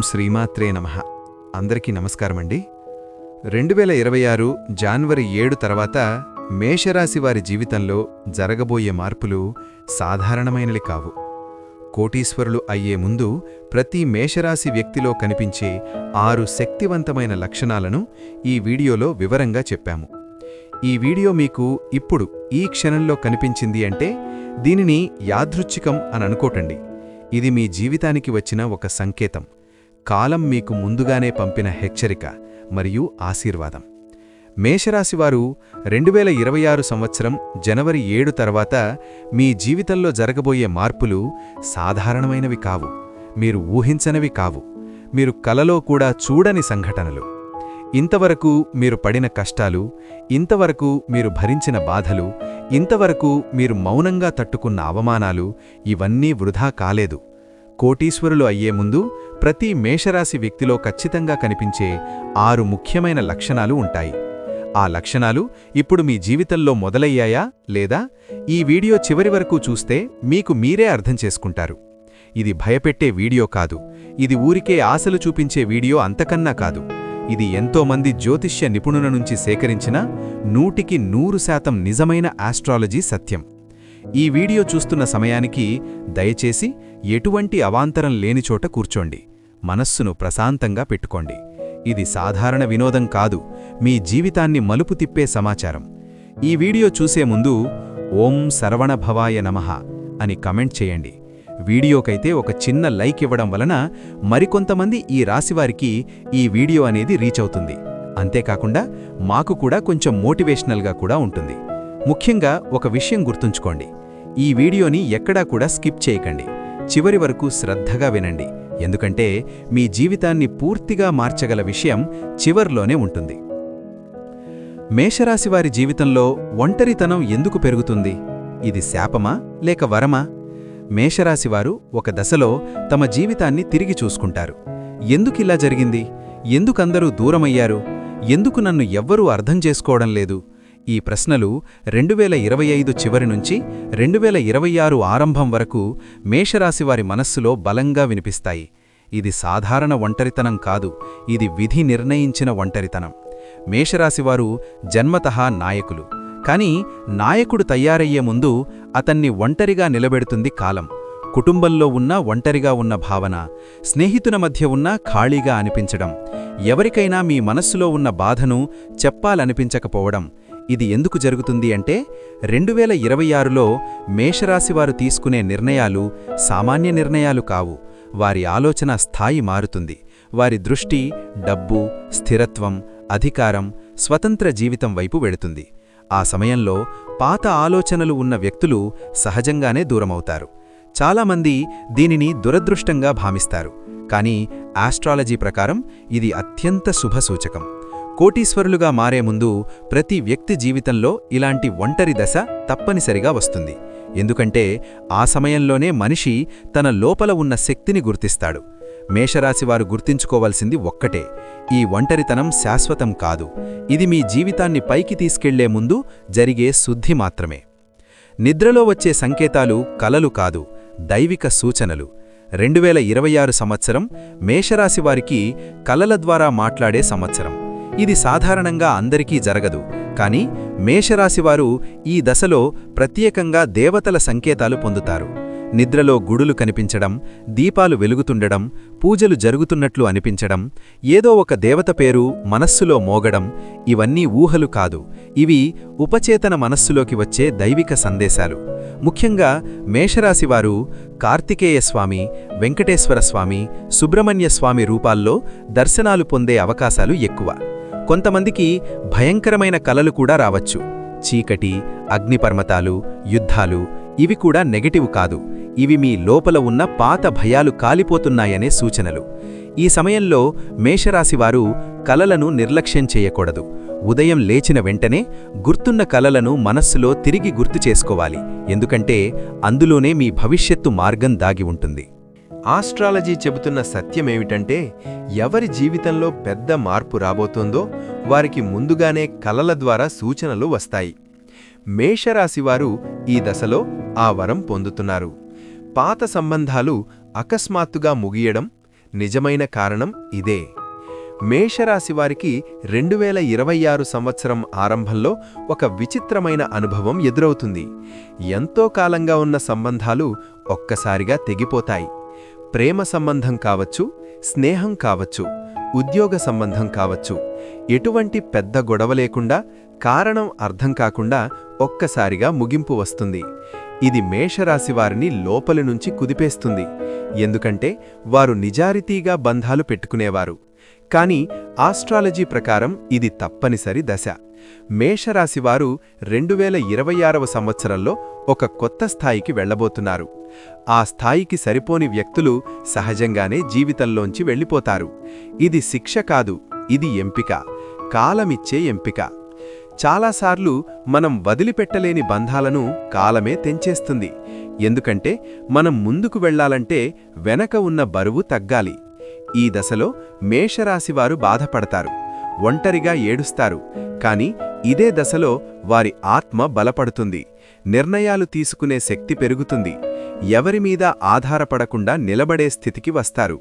శ్రీమాత్రే నమః. అందరికీ నమస్కారమండి. 2026 జనవరి 7 తర్వాత మేషరాశి వారి జీవితంలో జరగబోయే మార్పులు సాధారణమైనవి కావు. కోటీశ్వరులు అయ్యే ముందు ప్రతి మేషరాశి వ్యక్తిలో కనిపించే 6 శక్తివంతమైన లక్షణాలను ఈ వీడియోలో వివరంగా చెప్పాము. ఈ వీడియో మీకు ఇప్పుడు ఈ క్షణంలో కనిపించింది అంటే దీనిని యాదృచ్ఛికం అని అనుకోటండి. ఇది మీ జీవితానికి వచ్చిన ఒక సంకేతం, కాలం మీకు ముందుగానే పంపిన హెచ్చరిక మరియు ఆశీర్వాదం. మేషరాశివారు 2026 సంవత్సరం జనవరి 7 తర్వాత మీ జీవితంలో జరగబోయే మార్పులు సాధారణమైనవి కావు, మీరు ఊహించనివి కావు, మీరు కలలో కూడా చూడని సంఘటనలు. ఇంతవరకు మీరు పడిన కష్టాలు, ఇంతవరకు మీరు భరించిన బాధలు, ఇంతవరకు మీరు మౌనంగా తట్టుకున్న అవమానాలు ఇవన్నీ వృధా కాలేదు. కోటీశ్వరులు అయ్యే ముందు ప్రతి మేషరాశి వ్యక్తిలో ఖచ్చితంగా కనిపించే 6 ముఖ్యమైన లక్షణాలు ఉంటాయి. ఆ లక్షణాలు ఇప్పుడు మీ జీవితంలో మొదలయ్యాయా లేదా ఈ వీడియో చివరి వరకు చూస్తే మీకు మీరే అర్థం చేసుకుంటారు. ఇది భయపెట్టే వీడియో కాదు, ఇది ఊరికే ఆశలు చూపించే వీడియో అంతకన్నా కాదు. ఇది ఎంతోమంది జ్యోతిష్య నిపుణుల నుంచి సేకరించిన 100% నిజమైన ఆస్ట్రాలజీ సత్యం. ఈ వీడియో చూస్తున్న సమయానికి దయచేసి ఎటువంటి అవాంతరం లేని చోట కూర్చోండి, మనస్సును ప్రశాంతంగా పెట్టుకోండి. ఇది సాధారణ వినోదం కాదు, మీ జీవితాన్ని మలుపు తిప్పే సమాచారం. ఈ వీడియో చూసే ముందు ఓం సర్వణభవాయ నమః అని కమెంట్ చేయండి. వీడియోకైతే ఒక చిన్న లైక్ ఇవ్వడం వలన మరికొంతమంది ఈ రాశివారికి ఈ వీడియో అనేది రీచ్ అవుతుంది. అంతేకాకుండా మాకు కూడా కొంచెం మోటివేషనల్గా కూడా ఉంటుంది. ముఖ్యంగా ఒక విషయం గుర్తుంచుకోండి, ఈ వీడియోని ఎక్కడా కూడా స్కిప్ చేయకండి, చివరి వరకు శ్రద్ధగా వినండి. ఎందుకంటే మీ జీవితాన్ని పూర్తిగా మార్చగల విషయం చివర్లోనే ఉంటుంది. మేషరాశివారి జీవితంలో ఒంటరితనం ఎందుకు పెరుగుతుంది? ఇది శాపమా లేక వరమా? మేషరాశివారు ఒక దశలో తమ జీవితాన్ని తిరిగి చూసుకుంటారు. ఎందుకిలా జరిగింది? ఎందుకందరూ దూరమయ్యారు? ఎందుకు నన్ను ఎవ్వరూ అర్థం చేసుకోవడం లేదు? ఈ ప్రశ్నలు 2025 చివరి నుంచి 2026 ఆరంభం వరకు మేషరాశివారి మనస్సులో బలంగా వినిపిస్తాయి. ఇది సాధారణ ఒంటరితనం కాదు, ఇది విధి నిర్ణయించిన ఒంటరితనం. మేషరాశివారు జన్మతః నాయకులు, కానీ నాయకుడు తయారయ్యే ముందు అతన్ని ఒంటరిగా నిలబెడుతుంది కాలం. కుటుంబంలో ఉన్న ఒంటరిగా ఉన్న భావన, స్నేహితుల మధ్య ఉన్న ఖాళీగా అనిపించడం, ఎవరికైనా మీ మనస్సులో ఉన్న బాధను చెప్పాలనిపించకపోవడం. ఇది ఎందుకు జరుగుతుంది అంటే 2026లో మేషరాశివారు తీసుకునే నిర్ణయాలు సామాన్య నిర్ణయాలు కావు. వారి ఆలోచన స్థాయి మారుతుంది. వారి దృష్టి డబ్బు, స్థిరత్వం, అధికారం, స్వతంత్ర జీవితం వైపు వెడుతుంది. ఆ సమయంలో పాత ఆలోచనలు ఉన్న వ్యక్తులు సహజంగానే దూరమవుతారు. చాలామంది దీనిని దురదృష్టంగా భావిస్తారు, కానీ ఆస్ట్రాలజీ ప్రకారం ఇది అత్యంత శుభసూచకం. కోటీశ్వరులుగా మారే ముందు ప్రతి వ్యక్తి జీవితంలో ఇలాంటి ఒంటరి దశ తప్పనిసరిగా వస్తుంది. ఎందుకంటే ఆ సమయంలోనే మనిషి తన లోపల ఉన్న శక్తిని గుర్తిస్తాడు. మేషరాశివారు గుర్తించుకోవాల్సింది ఒక్కటే, ఈ ఒంటరితనం శాశ్వతం కాదు, ఇది మీ జీవితాన్ని పైకి తీసుకెళ్లే ముందు జరిగే శుద్ధి మాత్రమే. నిద్రలో వచ్చే సంకేతాలు కలలు కాదు, దైవిక సూచనలు. 2026 సంవత్సరం మేషరాశివారికి కలల ద్వారా మాట్లాడే సంవత్సరం. ఇది సాధారణంగా అందరికీ జరగదు, కానీ మేషరాశివారు ఈ దశలో ప్రత్యేకంగా దేవతల సంకేతాలు పొందుతారు. నిద్రలో గుడులు కనిపించడం, దీపాలు వెలుగుతుండడం, పూజలు జరుగుతున్నట్లు అనిపించడం, ఏదో ఒక దేవత పేరు మనస్సులో మోగడం, ఇవన్నీ ఊహలు కాదు, ఇవి ఉపచేతన మనస్సులోకి వచ్చే దైవిక సందేశాలు. ముఖ్యంగా మేషరాశివారు కార్తికేయస్వామి, వెంకటేశ్వరస్వామి, సుబ్రహ్మణ్యస్వామి రూపాల్లో దర్శనాలు పొందే అవకాశాలు ఎక్కువ. కొంతమందికి భయంకరమైన కలలు కూడా రావచ్చు. చీకటి, అగ్నిపర్వతాలు, యుద్ధాలు, ఇవి కూడా నెగటివ్ కాదు, ఇవి మీ లోపల ఉన్న పాత భయాలు కాలిపోతున్నాయనే సూచనలు. ఈ సమయంలో మేషరాశివారు కలలను నిర్లక్ష్యం చేయకూడదు. ఉదయం లేచిన వెంటనే గుర్తున్న కలలను మనస్సులో తిరిగి గుర్తు చేసుకోవాలి, ఎందుకంటే అందులోనే మీ భవిష్యత్తు మార్గం దాగి ఉంటుంది. ఆస్ట్రాలజీ చెబుతున్న సత్యమేమిటంటే, ఎవరి జీవితంలో పెద్ద మార్పు రాబోతోందో వారికి ముందుగానే కలల ద్వారా సూచనలు వస్తాయి. మేషరాశివారు ఈ దశలో ఆ వరం పొందుతున్నారు. పాత సంబంధాలు అకస్మాత్తుగా ముగియడం, నిజమైన కారణం ఇదే. మేషరాశివారికి 2026 సంవత్సరం ఆరంభంలో ఒక విచిత్రమైన అనుభవం ఎదురవుతుంది. ఎంతో కాలంగా ఉన్న సంబంధాలు ఒక్కసారిగా తెగిపోతాయి. ప్రేమ సంబంధం కావచ్చు, స్నేహం కావచ్చు, ఉద్యోగ సంబంధం కావచ్చు. ఎటువంటి పెద్ద గొడవ లేకుండా, కారణం అర్థం కాకుండా ఒక్కసారిగా ముగింపు వస్తుంది. ఇది మేషరాశివారిని లోపలి నుంచి కుదిపేస్తుంది. ఎందుకంటే వారు నిజాయితీగా బంధాలు పెట్టుకునేవారు. కానీ ఆస్ట్రాలజీ ప్రకారం ఇది తప్పనిసరి దశ. మేషరాశివారు 2026వ సంవత్సరంలో ఒక కొత్త స్థాయికి వెళ్లబోతున్నారు. ఆ స్థాయికి సరిపోని వ్యక్తులు సహజంగానే జీవితంలోంచి వెళ్ళిపోతారు. ఇది శిక్ష కాదు, ఇది ఎంపిక, కాలమిచ్చే ఎంపిక. చాలాసార్లు మనం వదిలిపెట్టలేని బంధాలను కాలమే తెంచేస్తుంది. ఎందుకంటే మనం ముందుకు వెళ్లాలంటే వెనక ఉన్న బరువు తగ్గాలి. ఈ దశలో మేషరాశివారు బాధపడతారు, ఒంటరిగా ఏడుస్తారు. కాని ఇదే దశలో వారి ఆత్మ బలపడుతుంది, నిర్ణయాలు తీసుకునే శక్తి పెరుగుతుంది, ఎవరిమీద ఆధారపడకుండా నిలబడే స్థితికి వస్తారు.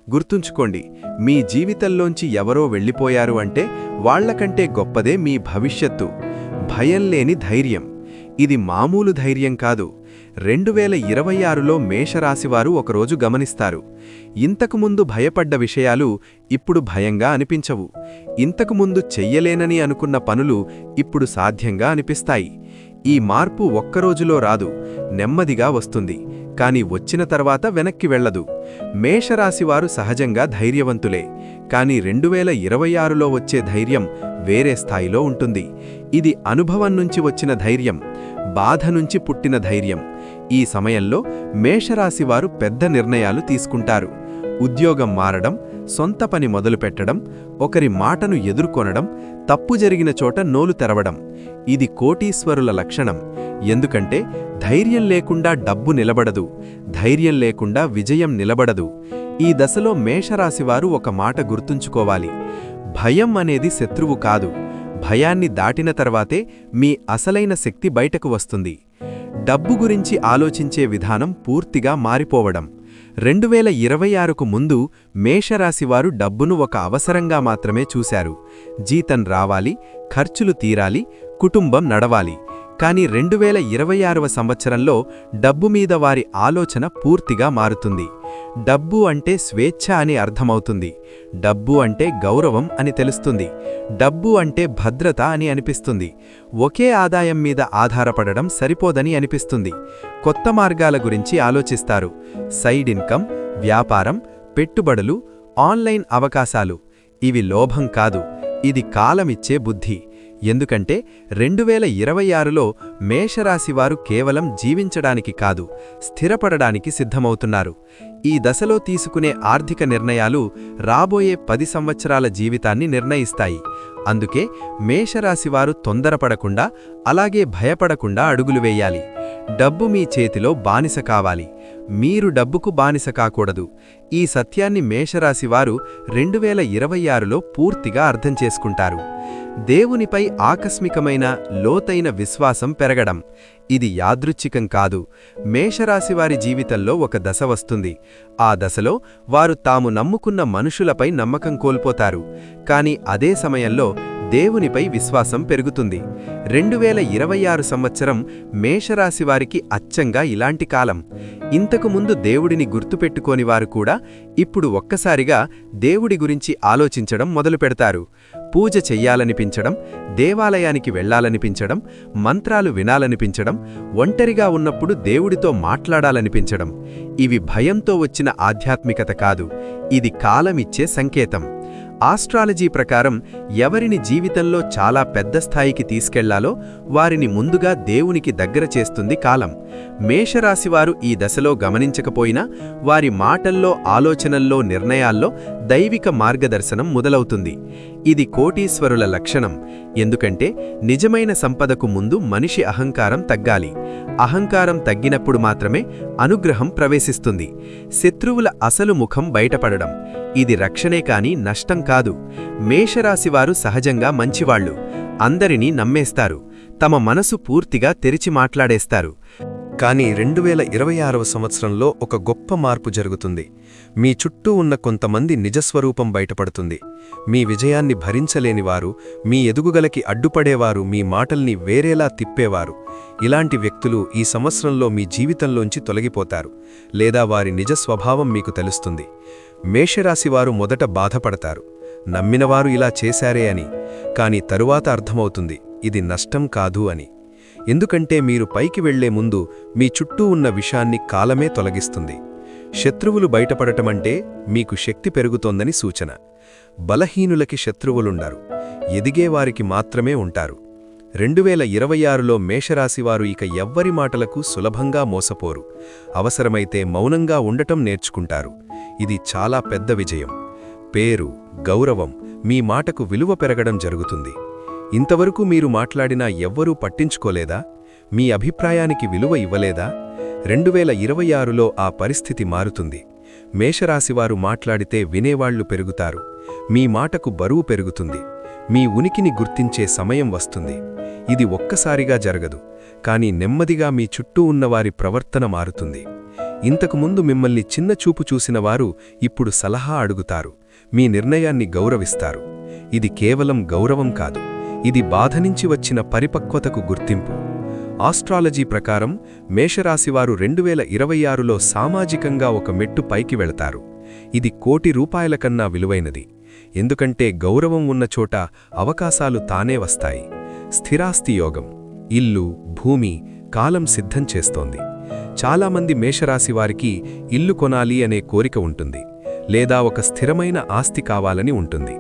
గుర్తుంచుకోండి, మీ జీవితంలోంచి ఎవరో వెళ్ళిపోయారు అంటే వాళ్లకంటే గొప్పదే మీ భవిష్యత్తు. భయం లేని ధైర్యం. ఇది మామూలు ధైర్యం కాదు. 2026లో మేషరాశివారు ఒకరోజు గమనిస్తారు, ఇంతకుముందు భయపడ్డ విషయాలు ఇప్పుడు భయంగా అనిపించవు. ఇంతకుముందు చెయ్యలేనని అనుకున్న పనులు ఇప్పుడు సాధ్యంగా అనిపిస్తాయి. ఈ మార్పు ఒక్కరోజులో రాదు, నెమ్మదిగా వస్తుంది. కాని వచ్చిన తర్వాత వెనక్కి వెళ్లదు. మేషరాశివారు సహజంగా ధైర్యవంతులే. కాని 2026లో వచ్చే ధైర్యం వేరే స్థాయిలో ఉంటుంది. ఇది అనుభవం నుంచి వచ్చిన ధైర్యం, బాధ నుంచి పుట్టిన ధైర్యం. ఈ సమయంలో మేషరాశివారు పెద్ద నిర్ణయాలు తీసుకుంటారు. ఉద్యోగం మారడం, సొంత పని మొదలుపెట్టడం, ఒకరి మాటను ఎదుర్కొనడం, తప్పు జరిగిన చోట నోలు తెరవడం. ఇది కోటీశ్వరుల లక్షణం. ఎందుకంటే ధైర్యం లేకుండా డబ్బు నిలబడదు, ధైర్యం లేకుండా విజయం నిలబడదు. ఈ దశలో మేషరాశివారు ఒక మాట గుర్తుంచుకోవాలి: భయం అనేది శత్రువు కాదు. భయాన్ని దాటిన తర్వాతే మీ అసలైన శక్తి బయటకు వస్తుంది. డబ్బు గురించి ఆలోచించే విధానం పూర్తిగా మారిపోవడం. 2026కు ముందు మేషరాశివారు డబ్బును ఒక అవసరంగా మాత్రమే చూశారు. జీతం రావాలి, ఖర్చులు తీరాలి, కుటుంబం నడవాలి. కాని 2026వ సంవత్సరంలో డబ్బు మీద వారి ఆలోచన పూర్తిగా మారుతుంది. డబ్బు అంటే స్వేచ్ఛ అని అర్థమవుతుంది. డబ్బు అంటే గౌరవం అని తెలుస్తుంది. డబ్బు అంటే భద్రత అని అనిపిస్తుంది. ఒకే ఆదాయం మీద ఆధారపడడం సరిపోదని అనిపిస్తుంది. కొత్త మార్గాల గురించి ఆలోచిస్తారు. సైడ్ ఇన్కమ్, వ్యాపారం, పెట్టుబడులు, ఆన్లైన్ అవకాశాలు. ఇవి లోభం కాదు, ఇది కాలమిచ్చే బుద్ధి. ఎందుకంటే 2026లో మేషరాశివారు కేవలం జీవించడానికి కాదు, స్థిరపడడానికి సిద్ధమవుతున్నారు. ఈ దశలో తీసుకునే ఆర్థిక నిర్ణయాలు రాబోయే 10 సంవత్సరాల జీవితాన్ని నిర్ణయిస్తాయి. అందుకే మేషరాశివారు తొందరపడకుండా, అలాగే భయపడకుండా అడుగులు వేయాలి. డబ్బు మీ చేతిలో బానిస కావాలి, మీరు డబ్బుకు బానిస కాకూడదు. ఈ సత్యాన్ని మేషరాశివారు 2026లో పూర్తిగా అర్థం చేసుకుంటారు. దేవునిపై ఆకస్మికమైన, లోతైన విశ్వాసం పెరగడం. ఇది యాదృచ్ఛికం కాదు. మేషరాశివారి జీవితంలో ఒక దశ వస్తుంది. ఆ దశలో వారు తాము నమ్ముకున్న మనుషులపై నమ్మకం కోల్పోతారు. కాని అదే సమయంలో దేవునిపై విశ్వాసం పెరుగుతుంది. 2026 సంవత్సరం మేషరాశివారికి అచ్చంగా ఇలాంటి కాలం. ఇంతకుముందు దేవుడిని గుర్తుపెట్టుకోనివారు కూడా ఇప్పుడు ఒక్కసారిగా దేవుడి గురించి ఆలోచించడం మొదలుపెడతారు. పూజ చెయ్యాలనిపించడం, దేవాలయానికి వెళ్లాలనిపించడం, మంత్రాలు వినాలనిపించడం, ఒంటరిగా ఉన్నప్పుడు దేవుడితో మాట్లాడాలనిపించడం. ఇవి భయంతో వచ్చిన ఆధ్యాత్మికత కాదు, ఇది కాలమిచ్చే సంకేతం. ఆస్ట్రాలజీ ప్రకారం ఎవరిని జీవితంలో చాలా పెద్ద స్థాయికి తీసుకెళ్లాలో వారిని ముందుగా దేవునికి దగ్గర చేస్తుంది కాలం. మేషరాశివారు ఈ దశలో గమనించకపోయినా వారి మాటల్లో, ఆలోచనల్లో, నిర్ణయాల్లో దైవిక మార్గదర్శనం మొదలవుతుంది. ఇది కోటీశ్వరుల లక్షణం. ఎందుకంటే నిజమైన సంపదకు ముందు మనిషి అహంకారం తగ్గాలి. అహంకారం తగ్గినప్పుడు మాత్రమే అనుగ్రహం ప్రవేశిస్తుంది. శత్రువుల అసలు ముఖం బయటపడడం. ఇది రక్షణే కాని నష్టం కాదు. మేషరాశివారు సహజంగా మంచివాళ్లు. అందరినీ నమ్మేస్తారు. తమ మనసు పూర్తిగా తెరిచి మాట్లాడేస్తారు. కానీ 2026వ సంవత్సరంలో ఒక గొప్ప మార్పు జరుగుతుంది. మీ చుట్టూ ఉన్న కొంతమంది నిజస్వరూపం బయటపడుతుంది. మీ విజయాన్ని భరించలేనివారు, మీ ఎదుగుదలకి అడ్డుపడేవారు, మీ మాటల్ని వేరేలా తిప్పేవారు. ఇలాంటి వ్యక్తులు ఈ సంవత్సరంలో మీ జీవితంలోంచి తొలగిపోతారు, లేదా వారి నిజ స్వభావం మీకు తెలుస్తుంది. మేషరాశివారు మొదట బాధపడతారు, నమ్మినవారు ఇలా చేశారే అని. కాని తరువాత అర్థమవుతుంది, ఇది నష్టం కాదు అని. ఎందుకంటే మీరు పైకి వెళ్లే ముందు మీ చుట్టూ ఉన్న విషాన్ని కాలమే తొలగిస్తుంది. శత్రువులు బయటపడటమంటే మీకు శక్తి పెరుగుతోందని సూచన. బలహీనులకి శత్రువులుండరు, ఎదిగేవారికి మాత్రమే ఉంటారు. 2026లో మేషరాశివారు ఇక ఎవ్వరి మాటలకు సులభంగా మోసపోరు. అవసరమైతే మౌనంగా ఉండటం నేర్చుకుంటారు. ఇది చాలా పెద్ద విజయం. పేరు, గౌరవం, మీ మాటకు విలువ పెరగడం జరుగుతుంది. ఇంతవరకు మీరు మాట్లాడినా ఎవ్వరూ పట్టించుకోలేదా? మీ అభిప్రాయానికి విలువ ఇవ్వలేదా? 2026లో ఆ పరిస్థితి మారుతుంది. మేషరాశివారు మాట్లాడితే వినేవాళ్లు పెరుగుతారు. మీ మాటకు బరువు పెరుగుతుంది. మీ ఉనికిని గుర్తించే సమయం వస్తుంది. ఇది ఒక్కసారిగా జరగదు, కానీ నెమ్మదిగా మీ చుట్టూ ఉన్నవారి ప్రవర్తన మారుతుంది. ఇంతకుముందు మిమ్మల్ని చిన్నచూపు చూసినవారు ఇప్పుడు సలహా అడుగుతారు, మీ నిర్ణయాన్ని గౌరవిస్తారు. ఇది కేవలం గౌరవం కాదు, ఇది బాధనించి వచ్చిన పరిపక్వతకు గుర్తింపు. ఆస్ట్రాలజీ ప్రకారం మేషరాశివారు 2026లో సామాజికంగా ఒక మెట్టు పైకి వెళతారు. ఇది ₹1,00,00,000 కన్నా విలువైనది. ఎందుకంటే గౌరవం ఉన్న చోట అవకాశాలు తానే వస్తాయి. స్థిరాస్తి యోగం, ఇల్లు, భూమి, కాలం సిద్ధం చేస్తోంది. చాలామంది మేషరాశివారికి ఇల్లు కొనాలి అనే కోరిక ఉంటుంది, లేదా ఒక స్థిరమైన ఆస్తి కావాలని ఉంటుంది.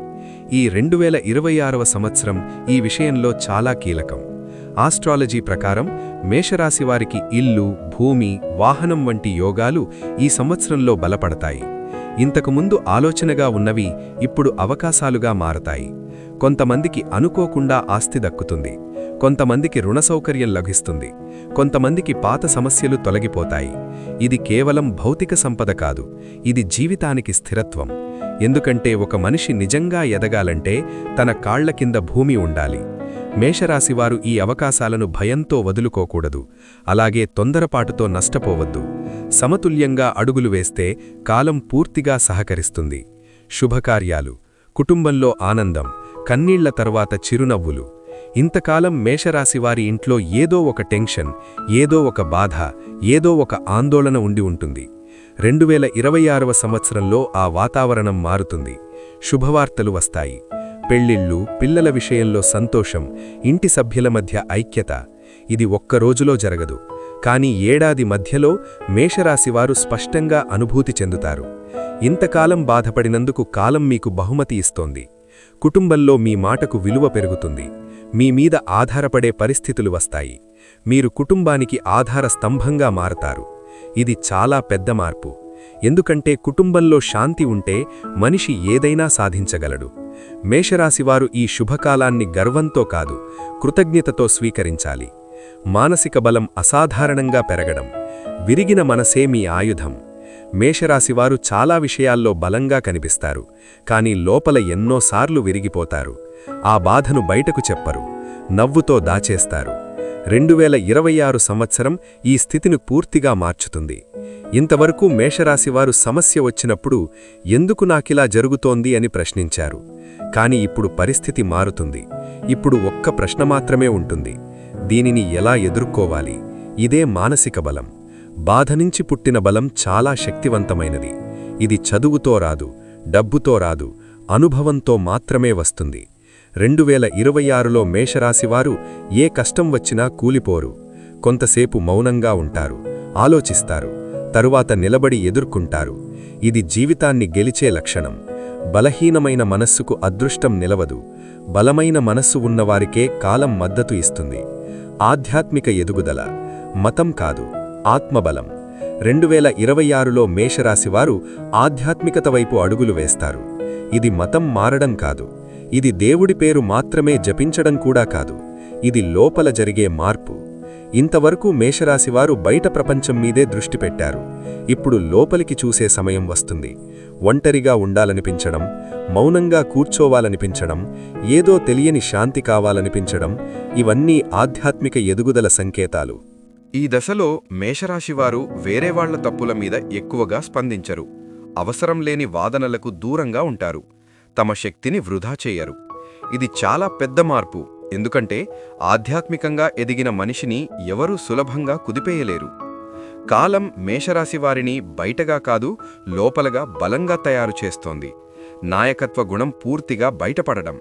ఈ 2026వ సంవత్సరం ఈ విషయంలో చాలా కీలకం. ఆస్ట్రాలజీ ప్రకారం మేషరాశివారికి ఇల్లు, భూమి, వాహనం వంటి యోగాలు ఈ సంవత్సరంలో బలపడతాయి. ఇంతకుముందు ఆలోచనగా ఉన్నవి ఇప్పుడు అవకాశాలుగా మారతాయి. కొంతమందికి అనుకోకుండా ఆస్తి దక్కుతుంది, కొంతమందికి రుణ సౌకర్యం లభిస్తుంది, కొంతమందికి పాత సమస్యలు తొలగిపోతాయి. ఇది కేవలం భౌతిక సంపద కాదు, ఇది జీవితానికి స్థిరత్వం. ఎందుకంటే ఒక మనిషి నిజంగా ఎదగాలంటే తన కాళ్ల కింద భూమి ఉండాలి. మేషరాశివారు ఈ అవకాశాలను భయంతో వదులుకోకూడదు, అలాగే తొందరపాటుతో నష్టపోవద్దు. సమతుల్యంగా అడుగులు వేస్తే కాలం పూర్తిగా సహకరిస్తుంది. శుభకార్యాలు, కుటుంబంలో ఆనందం, కన్నీళ్ల తర్వాత చిరునవ్వులు. ఇంతకాలం మేషరాశివారి ఇంట్లో ఏదో ఒక టెన్షన్, ఏదో ఒక బాధ, ఏదో ఒక ఆందోళన ఉండి ఉంటుంది. 2026వ సంవత్సరంలో ఆ వాతావరణం మారుతుంది. శుభవార్తలు వస్తాయి. పెళ్లిళ్ళు, పిల్లల విషయంలో సంతోషం, ఇంటి సభ్యుల మధ్య ఐక్యత. ఇది ఒక్క రోజులో జరగదు, కానీ ఏడాది మధ్యలో మేషరాశివారు స్పష్టంగా అనుభూతి చెందుతారు. ఇంతకాలం బాధపడినందుకు కాలం మీకు బహుమతి ఇస్తోంది. కుటుంబంలో మీ మాటకు విలువ పెరుగుతుంది. మీ మీద ఆధారపడే పరిస్థితులు వస్తాయి. మీరు కుటుంబానికి ఆధార స్తంభంగా మారతారు. ఇది చాలా పెద్ద మార్పు. ఎందుకంటే కుటుంబంలో శాంతి ఉంటే మనిషి ఏదైనా సాధించగలడు. మేషరాశివారు ఈ శుభకాలాన్ని గర్వంతో కాదు, కృతజ్ఞతతో స్వీకరించాలి. మానసిక బలం అసాధారణంగా పెరగడం. విరిగిన మనసే మీ ఆయుధం. మేషరాశివారు చాలా విషయాల్లో బలంగా కనిపిస్తారు, కానీ లోపల ఎన్నోసార్లు విరిగిపోతారు. ఆ బాధను బయటకు చెప్పరు, నవ్వుతో దాచేస్తారు. 2026 సంవత్సరం ఈ స్థితిని పూర్తిగా మార్చుతుంది. ఇంతవరకు మేషరాశివారు సమస్య వచ్చినప్పుడు ఎందుకు నాకిలా జరుగుతోంది అని ప్రశ్నించారు. కాని ఇప్పుడు పరిస్థితి మారుతుంది. ఇప్పుడు ఒక్క ప్రశ్న మాత్రమే ఉంటుంది, దీనిని ఎలా ఎదుర్కోవాలి? ఇదే మానసిక బలం. బాధ నుంచి పుట్టిన బలం చాలా శక్తివంతమైనది. ఇది చదువుతో రాదు, డబ్బుతో రాదు, అనుభవంతో మాత్రమే వస్తుంది. 2026లో మేషరాశివారు ఏ కష్టం వచ్చినా కూలిపోరు. కొంతసేపు మౌనంగా ఉంటారు, ఆలోచిస్తారు, తరువాత నిలబడి ఎదుర్కొంటారు. ఇది జీవితాన్ని గెలిచే లక్షణం. బలహీనమైన మనస్సుకు అదృష్టం నిలవదు. బలమైన మనస్సు ఉన్నవారికే కాలం మద్దతు ఇస్తుంది. ఆధ్యాత్మిక ఎదుగుదల, మతం కాదు, ఆత్మబలం. 2026లో మేషరాశివారు ఆధ్యాత్మికత వైపు అడుగులు వేస్తారు. ఇది మతం మారడం కాదు, ఇది దేవుడి పేరు మాత్రమే జపించడం కూడా కాదు, ఇది లోపల జరిగే మార్పు. ఇంతవరకు మేషరాశివారు బయట ప్రపంచం మీదే దృష్టి పెట్టారు. ఇప్పుడు లోపలికి చూసే సమయం వస్తుంది. ఒంటరిగా ఉండాలనిపించడం, మౌనంగా కూర్చోవాలనిపించడం, ఏదో తెలియని శాంతి కావాలనిపించడం, ఇవన్నీ ఆధ్యాత్మిక ఎదుగుదల సంకేతాలు. ఈ దశలో మేషరాశివారు వేరే వాళ్ల తప్పుల మీద ఎక్కువగా స్పందించరు. అవసరం లేని వాదనలకు దూరంగా ఉంటారు. తమ శక్తిని వృధా చేయరు. ఇది చాలా పెద్ద మార్పు, ఎందుకంటే ఆధ్యాత్మికంగా ఎదిగిన మనిషిని ఎవరూ సులభంగా కుదిపేయలేరు. కాలం మేషరాశివారిని బయటగా కాదు, లోపలగా బలంగా తయారు చేస్తోంది. నాయకత్వ గుణం పూర్తిగా బయటపడడం.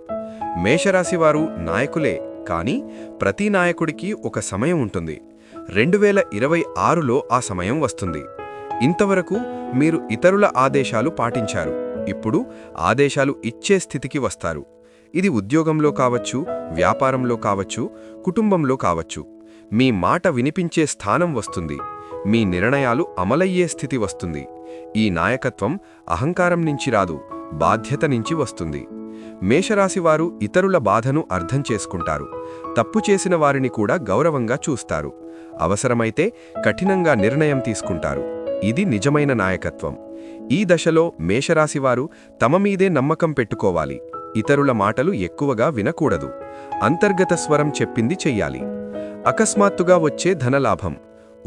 మేషరాశివారు నాయకులే, కానీ ప్రతి నాయకుడికి ఒక సమయం ఉంటుంది. 2026లో ఆ సమయం వస్తుంది. ఇంతవరకు మీరు ఇతరుల ఆదేశాలు పాటించారు. ఇప్పుడు ఆదేశాలు ఇచ్చే స్థితికి వస్తారు. ఇది ఉద్యోగంలో కావచ్చు, వ్యాపారంలో కావచ్చు, కుటుంబంలో కావచ్చు. మీ మాట వినిపించే స్థానం వస్తుంది. మీ నిర్ణయాలు అమలయ్యే స్థితి వస్తుంది. ఈ నాయకత్వం అహంకారం నుంచి రాదు, బాధ్యత నుంచి వస్తుంది. మేషరాశివారు ఇతరుల బాధను అర్థం చేసుకుంటారు. తప్పు చేసిన వారిని కూడా గౌరవంగా చూస్తారు. అవసరమైతే కఠినంగా నిర్ణయం తీసుకుంటారు. ఇది నిజమైన నాయకత్వం. ఈ దశలో మేషరాశివారు తమ మీదే నమ్మకం పెట్టుకోవాలి. ఇతరుల మాటలు ఎక్కువగా వినకూడదు. అంతర్గత స్వరం చెప్పింది చెయ్యాలి. అకస్మాత్తుగా వచ్చే ధనలాభం.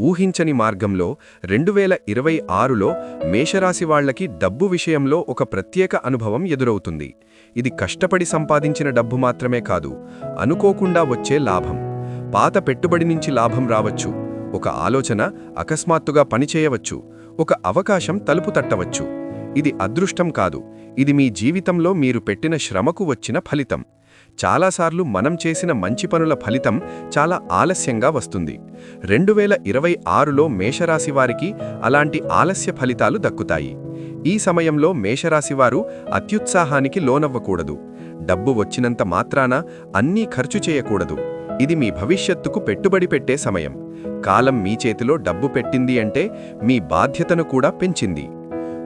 ఊహించని మార్గంలో 2026లో మేషరాశివాళ్లకి డబ్బు విషయంలో ఒక ప్రత్యేక అనుభవం ఎదురవుతుంది. ఇది కష్టపడి సంపాదించిన డబ్బు మాత్రమే కాదు, అనుకోకుండా వచ్చే లాభం. పాత పెట్టుబడి నుంచి లాభం రావచ్చు. ఒక ఆలోచన అకస్మాత్తుగా పనిచేయవచ్చు. ఒక అవకాశం తలుపు తట్టవచ్చు. ఇది అదృష్టం కాదు, ఇది మీ జీవితంలో మీరు పెట్టిన శ్రమకు వచ్చిన ఫలితం. చాలాసార్లు మనం చేసిన మంచి పనుల ఫలితం చాలా ఆలస్యంగా వస్తుంది. 2026లో మేషరాశివారికి అలాంటి ఆలస్య ఫలితాలు దక్కుతాయి. ఈ సమయంలో మేషరాశివారు అత్యుత్సాహానికి లోనవ్వకూడదు. డబ్బు వచ్చినంత మాత్రాన అన్నీ ఖర్చు చేయకూడదు. ఇది మీ భవిష్యత్తుకు పెట్టుబడి పెట్టే సమయం. కాలం మీ చేతిలో డబ్బు పెట్టింది అంటే మీ బాధ్యతను కూడా పెంచింది.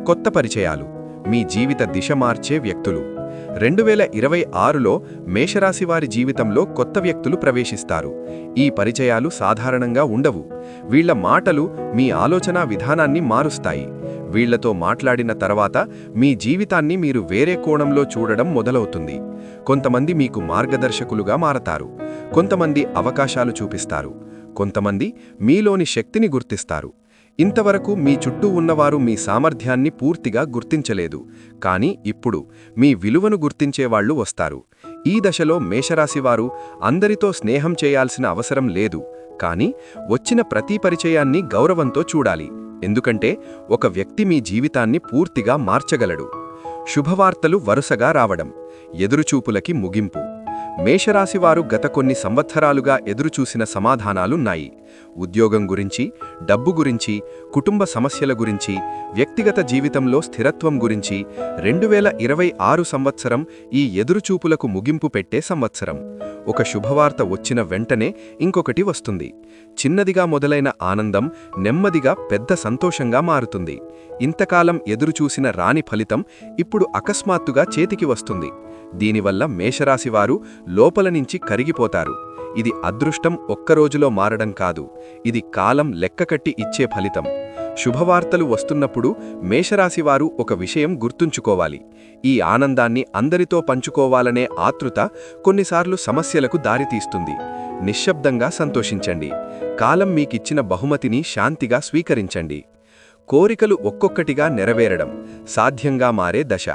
కొత్త పరిచయాలు. మీ జీవిత దిశ మార్చే వ్యక్తులు. 2026లో మేషరాశివారి జీవితంలో కొత్త వ్యక్తులు ప్రవేశిస్తారు. ఈ పరిచయాలు సాధారణంగా ఉండవు. వీళ్ల మాటలు మీ ఆలోచనా విధానాన్ని మారుస్తాయి. వీళ్లతో మాట్లాడిన తర్వాత మీ జీవితాన్ని మీరు వేరే కోణంలో చూడడం మొదలవుతుంది. కొంతమంది మీకు మార్గదర్శకులుగా మారతారు. కొంతమంది అవకాశాలు చూపిస్తారు. కొంతమంది మీలోని శక్తిని గుర్తిస్తారు. ఇంతవరకు మీ చుట్టూ ఉన్నవారు మీ సామర్థ్యాన్ని పూర్తిగా గుర్తించలేదు. కానీ ఇప్పుడు మీ విలువను గుర్తించేవాళ్లు వస్తారు. ఈ దశలో మేషరాశివారు అందరితో స్నేహం చేయాల్సిన అవసరం లేదు. కానీ వచ్చిన ప్రతి పరిచయాన్ని గౌరవంతో చూడాలి. ఎందుకంటే ఒక వ్యక్తి మీ జీవితాన్ని పూర్తిగా మార్చగలడు. శుభవార్తలు వరుసగా రావడం. ఎదురుచూపులకి ముగింపు. మేషరాశివారు గత కొన్ని సంవత్సరాలుగా ఎదురుచూసిన సమాధానాలున్నాయి. ఉద్యోగం గురించి, డబ్బు గురించి, కుటుంబ సమస్యల గురించి, వ్యక్తిగత జీవితంలో స్థిరత్వం గురించి 2026 సంవత్సరం ఈ ఎదురుచూపులకు ముగింపు పెట్టే సంవత్సరం. ఒక శుభవార్త వచ్చిన వెంటనే ఇంకొకటి వస్తుంది. చిన్నదిగా మొదలైన ఆనందం నెమ్మదిగా పెద్ద సంతోషంగా మారుతుంది. ఇంతకాలం ఎదురుచూసిన రాని ఫలితం ఇప్పుడు అకస్మాత్తుగా చేతికి వస్తుంది. దీనివల్ల మేషరాశివారు లోపల నుంచి కరిగిపోతారు. ఇది అదృష్టం ఒక్కరోజులో మారడం కాదు, ఇది కాలం లెక్కకట్టి ఇచ్చే ఫలితం. శుభవార్తలు వస్తున్నప్పుడు మేషరాశివారు ఒక విషయం గుర్తుంచుకోవాలి. ఈ ఆనందాన్ని అందరితో పంచుకోవాలనే ఆతృత కొన్నిసార్లు సమస్యలకు దారితీస్తుంది. నిశ్శబ్దంగా సంతోషించండి. కాలం మీకిచ్చిన బహుమతిని శాంతిగా స్వీకరించండి. కోరికలు ఒక్కొక్కటిగా నెరవేరడం. సాధ్యంగా మారే దశ.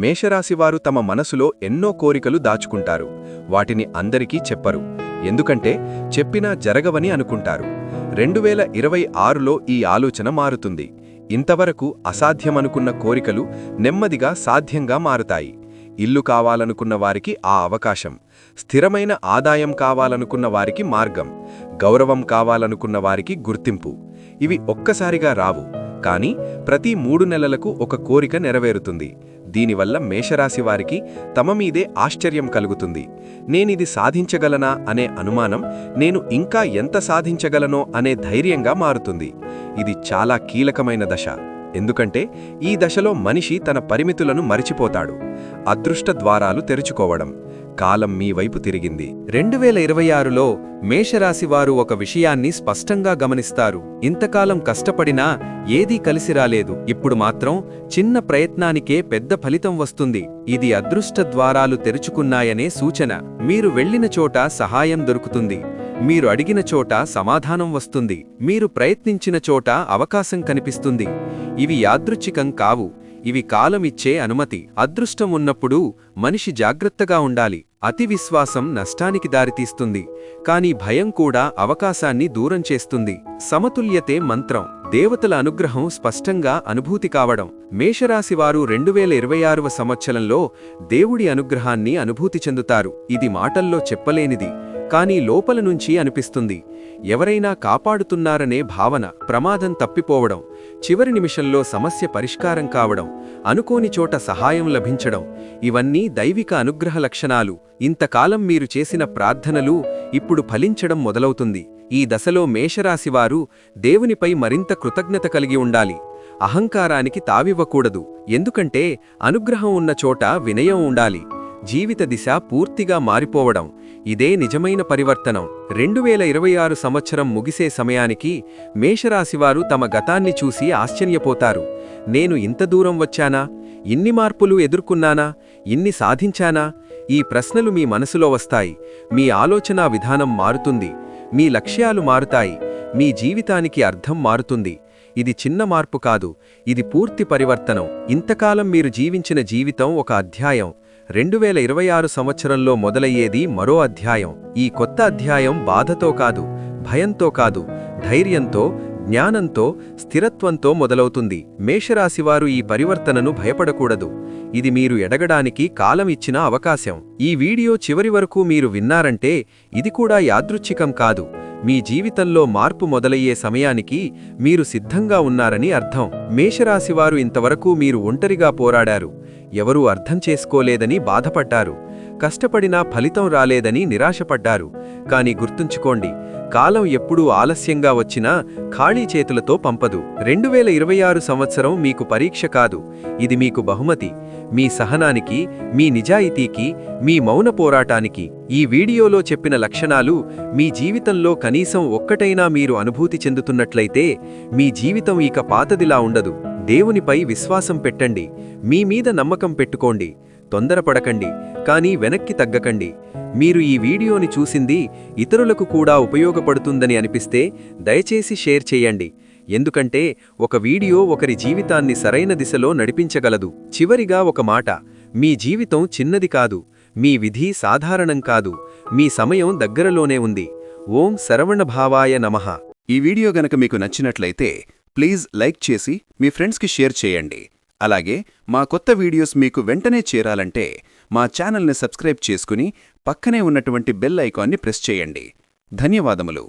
మేషరాశివారు తమ మనసులో ఎన్నో కోరికలు దాచుకుంటారు. వాటిని అందరికీ చెప్పరు. ఎందుకంటే చెప్పినా జరగవని అనుకుంటారు. 2026లో ఈ ఆలోచన మారుతుంది. ఇంతవరకు అసాధ్యమనుకున్న కోరికలు నెమ్మదిగా సాధ్యంగా మారుతాయి. ఇల్లు కావాలనుకున్న వారికి ఆ అవకాశం, స్థిరమైన ఆదాయం కావాలనుకున్న వారికి మార్గం, గౌరవం కావాలనుకున్న వారికి గుర్తింపు. ఇవి ఒక్కసారిగా రావు, కానీ ప్రతి 3 నెలలకు ఒక కోరిక నెరవేరుతుంది. దీనివల్ల మేషరాశివారికి తమ మీదే ఆశ్చర్యం కలుగుతుంది. నేనిది సాధించగలనా అనే అనుమానం నేను ఇంకా ఎంత సాధించగలనో అనే ధైర్యంగా మారుతుంది. ఇది చాలా కీలకమైన దశ. ఎందుకంటే ఈ దశలో మనిషి తన పరిమితులను మరిచిపోతాడు. అదృష్ట ద్వారాలు తెరుచుకోవడం. కాలం మీ వైపు తిరిగింది. 2026లో మేషరాశివారు ఒక విషయాన్ని స్పష్టంగా గమనిస్తారు. ఇంతకాలం కష్టపడినా ఏదీ కలిసి రాలేదు. ఇప్పుడు మాత్రం చిన్న ప్రయత్నానికే పెద్ద ఫలితం వస్తుంది. ఇది అదృష్ట ద్వారాలు తెరుచుకున్నాయనే సూచన. మీరు వెళ్లిన చోట సహాయం దొరుకుతుంది. మీరు అడిగిన చోట సమాధానం వస్తుంది, మీరు ప్రయత్నించిన చోట అవకాశం కనిపిస్తుంది. ఇవి యాదృచ్ఛికం కావు, ఇవి కాలమిచ్చే అనుమతి. అదృష్టం ఉన్నప్పుడు మనిషి జాగ్రత్తగా ఉండాలి. అతి విశ్వాసం నష్టానికి దారితీస్తుంది, కాని భయం కూడా అవకాశాన్ని దూరం చేస్తుంది. సమతుల్యతే మంత్రం. దేవతల అనుగ్రహం స్పష్టంగా అనుభూతి కావడం. మేషరాశివారు 2026వ సంవత్సరంలో దేవుడి అనుగ్రహాన్ని అనుభూతి చెందుతారు. ఇది మాటల్లో చెప్పలేనిది, కానీ లోపల నుంచి అనిపిస్తుంది. ఎవరైనా కాపాడుతున్నారనే భావన, ప్రమాదం తప్పిపోవడం, చివరి నిమిషంలో సమస్య పరిష్కారం కావడం, అనుకోని చోట సహాయం లభించడం, ఇవన్నీ దైవిక అనుగ్రహ లక్షణాలు. ఇంతకాలం మీరు చేసిన ప్రార్థనలు ఇప్పుడు ఫలించడం మొదలవుతుంది. ఈ దశలో మేషరాశివారు దేవునిపై మరింత కృతజ్ఞత కలిగి ఉండాలి. అహంకారానికి తావివ్వకూడదు, ఎందుకంటే అనుగ్రహం ఉన్న చోట వినయం ఉండాలి. జీవిత దిశ పూర్తిగా మారిపోవడం, ఇదే నిజమైన పరివర్తనం. 2026 సంవత్సరం ముగిసే సమయానికి మేషరాశివారు తమ గతాన్ని చూసి ఆశ్చర్యపోతారు. నేను ఇంత దూరం వచ్చానా? ఇన్ని మార్పులు ఎదుర్కొన్నానా? ఇన్ని సాధించానా? ఈ ప్రశ్నలు మీ మనసులో వస్తాయి. మీ ఆలోచనా విధానం మారుతుంది, మీ లక్ష్యాలు మారుతాయి, మీ జీవితానికి అర్థం మారుతుంది. ఇది చిన్న మార్పు కాదు, ఇది పూర్తి పరివర్తనం. ఇంతకాలం మీరు జీవించిన జీవితం ఒక అధ్యాయం. 2026 సంవత్సరంలో మొదలయ్యేది మరో అధ్యాయం. ఈ కొత్త అధ్యాయం బాధతో కాదు, భయంతో కాదు, ధైర్యంతో, జ్ఞానంతో, స్థిరత్వంతో మొదలవుతుంది. మేషరాశివారు ఈ పరివర్తనను భయపడకూడదు. ఇది మీరు ఎదగడానికి కాలం ఇచ్చిన అవకాశం. ఈ వీడియో చివరి వరకు మీరు విన్నారంటే ఇది కూడా యాదృచ్ఛికం కాదు. మీ జీవితంలో మార్పు మొదలయ్యే సమయానికి మీరు సిద్ధంగా ఉన్నారని అర్థం. మేషరాశివారు ఇంతవరకు మీరు ఒంటరిగా పోరాడారు. ఎవరూ అర్థం చేసుకోలేదని బాధపడ్డారు. కష్టపడినా ఫలితం రాలేదని నిరాశపడ్డారు. కాని గుర్తుంచుకోండి, కాలం ఎప్పుడూ ఆలస్యంగా వచ్చినా ఖాళీ చేతులతో పంపదు. 2026 సంవత్సరం మీకు పరీక్ష కాదు, ఇది మీకు బహుమతి. మీ సహనానికి, మీ నిజాయితీకి, మీ మౌన పోరాటానికి. ఈ వీడియోలో చెప్పిన లక్షణాలు మీ జీవితంలో కనీసం ఒక్కటైనా మీరు అనుభూతి చెందుతున్నట్లయితే మీ జీవితం ఇక పాతదిలా ఉండదు. దేవునిపై విశ్వాసం పెట్టండి, మీ మీద నమ్మకం పెట్టుకోండి. తొందరపడకండి, కానీ వెనక్కి తగ్గకండి. మీరు ఈ వీడియోని చూసింది ఇతరులకు కూడా ఉపయోగపడుతుందని అనిపిస్తే దయచేసి షేర్ చేయండి. ఎందుకంటే ఒక వీడియో ఒకరి జీవితాన్ని సరైన దిశలో నడిపించగలదు. చివరిగా ఒక మాట, మీ జీవితం చిన్నది కాదు, మీ విధి సాధారణం కాదు, మీ సమయం దగ్గరలోనే ఉంది. ఓం శరవణభావాయ నమః. ఈ వీడియో గనక మీకు నచ్చినట్లయితే ప్లీజ్ లైక్ చేసి మీ ఫ్రెండ్స్కి షేర్ చేయండి. అలాగే మా కొత్త వీడియోస్ మీకు వెంటనే చేరాలంటే మా ఛానల్ని సబ్స్క్రైబ్ చేసుకుని పక్కనే ఉన్నటువంటి బెల్ ఐకాన్ని ప్రెస్ చేయండి. ధన్యవాదములు.